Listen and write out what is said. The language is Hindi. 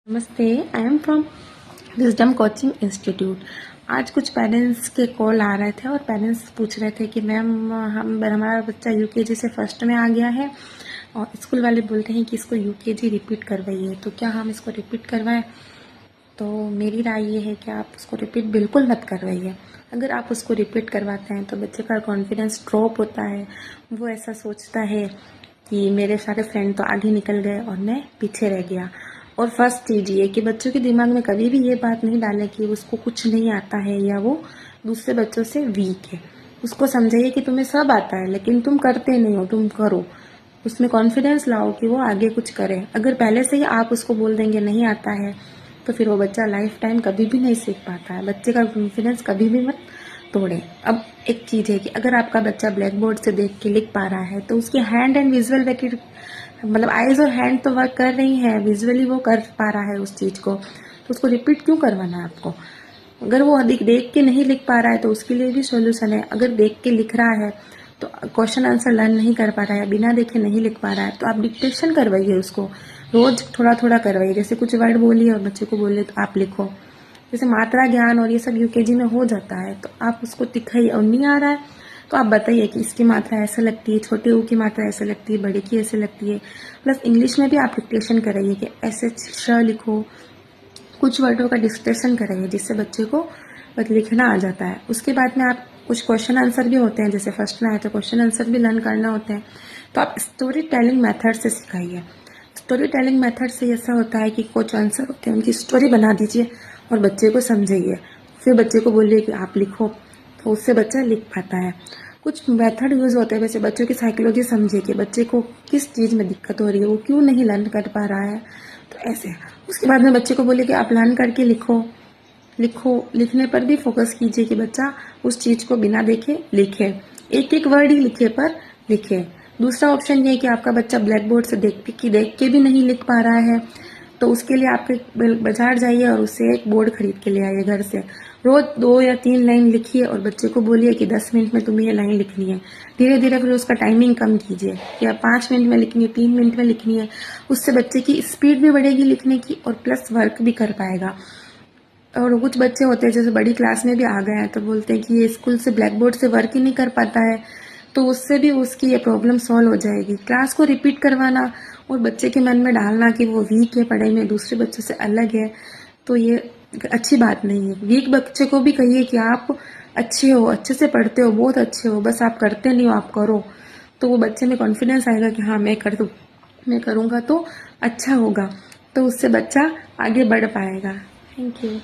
नमस्ते, I am from wisdom coaching institute. आज कुछ पेरेंट्स के कॉल आ रहे थे और पेरेंट्स पूछ रहे थे कि मैम हमारा बच्चा यूकेजी से फर्स्ट में आ गया है और स्कूल वाले बोलते हैं कि इसको यूकेजी रिपीट करवाइए, तो क्या हम इसको रिपीट करवाएं? तो मेरी राय ये है कि आप उसको रिपीट बिल्कुल मत करवाइए। अगर आप उसको रिपीट करवाते हैं तो बच्चे का कॉन्फिडेंस ड्रॉप होता है। वो ऐसा सोचता है कि मेरे सारे फ्रेंड तो आगे निकल गए और मैं पीछे रह गया। और फर्स्ट चीज़ ये कि बच्चों के दिमाग में कभी भी ये बात नहीं डालें कि उसको कुछ नहीं आता है या वो दूसरे बच्चों से वीक है। उसको समझाइए कि तुम्हें सब आता है लेकिन तुम करते नहीं हो, तुम करो। उसमें कॉन्फिडेंस लाओ कि वो आगे कुछ करे। अगर पहले से ही आप उसको बोल देंगे नहीं आता है तो फिर वो बच्चा लाइफ टाइम कभी भी नहीं सीख पाता है। बच्चे का कॉन्फिडेंस कभी भी मत तोड़ें। अब एक चीज़ है कि अगर आपका बच्चा ब्लैक बोर्ड से देख के लिख पा रहा है तो उसकी हैंड एंड विजुअल मतलब आइज और हैंड तो वर्क कर रही है, विजुअली वो कर पा रहा है उस चीज़ को, तो उसको रिपीट क्यों करवाना है आपको? अगर वो देख के नहीं लिख पा रहा है तो उसके लिए भी सॉल्यूशन है। अगर देख के लिख रहा है तो क्वेश्चन आंसर लर्न नहीं कर पा रहा है, बिना देखे नहीं लिख पा रहा है, तो आप डिक्टेशन करवाइए उसको। रोज थोड़ा थोड़ा करवाइए। जैसे कुछ वर्ड बोलिए और बच्चे को बोलिए तो आप लिखो। जैसे मात्रा ज्ञान और ये सब यूकेजी में हो जाता है, तो आप उसको दिखाइए। और नहीं आ रहा है तो आप बताइए कि इसकी मात्रा ऐसे लगती है, छोटे ऊ की मात्रा ऐसे लगती है, बड़े की ऐसे लगती है। प्लस इंग्लिश में भी आप डिक्टेशन कराइए कि ऐसे श लिखो। कुछ वर्डों का डिक्टेशन कराइए जिससे बच्चे को लिखना आ जाता है। उसके बाद में आप कुछ क्वेश्चन आंसर भी होते हैं, जैसे फर्स्ट में आए तो क्वेश्चन आंसर भी लर्न करना होते हैं, तो आप स्टोरी टेलिंग मेथड से सिखाइए। स्टोरी टेलिंग मेथड से ऐसा होता है कि कुछ आंसर होते हैं उनकी स्टोरी बना दीजिए और बच्चे को समझाइए। फिर बच्चे को बोलिए कि आप लिखो, तो उससे बच्चा लिख पाता है। कुछ मेथड यूज होते हैं, वैसे बच्चों की साइकोलॉजी समझिए कि बच्चे को किस चीज़ में दिक्कत हो रही है, वो क्यों नहीं लर्न कर पा रहा है, तो ऐसे। उसके बाद में बच्चे को बोलिए कि आप लर्न करके लिखो। लिखने पर भी फोकस कीजिए कि बच्चा उस चीज़ को बिना देखे लिखे, एक एक वर्ड ही लिखे पर लिखे। दूसरा ऑप्शन ये है कि आपका बच्चा ब्लैक बोर्ड से देख के भी नहीं लिख पा रहा है, तो उसके लिए आप बाजार जाइए और उससे एक बोर्ड खरीद के ले आइए घर से। रोज 2 या 3 लाइन लिखिए और बच्चे को बोलिए कि 10 मिनट में तुम्हें ये लाइन लिखनी है। धीरे धीरे फिर उसका टाइमिंग कम कीजिए, या 5 मिनट में लिखनी है, 3 मिनट में लिखनी है। उससे बच्चे की स्पीड भी बढ़ेगी लिखने की और प्लस वर्क भी कर पाएगा। और कुछ बच्चे होते हैं जैसे बड़ी क्लास में भी आ गए हैं तो बोलते हैं कि ये स्कूल से ब्लैक बोर्ड से वर्क ही नहीं कर पाता है, तो उससे भी उसकी ये प्रॉब्लम सॉल्व हो जाएगी। क्लास को रिपीट करवाना और बच्चे के मन में डालना कि वो वीक है पढ़ाई में, दूसरे बच्चों से अलग है, तो ये अच्छी बात नहीं है। वीक बच्चे को भी कहिए कि आप अच्छे हो, अच्छे से पढ़ते हो, बहुत अच्छे हो, बस आप करते नहीं हो, आप करो। तो वो बच्चे में कॉन्फिडेंस आएगा कि हाँ मैं करूँगा तो अच्छा होगा, तो उससे बच्चा आगे बढ़ पाएगा। Thank you.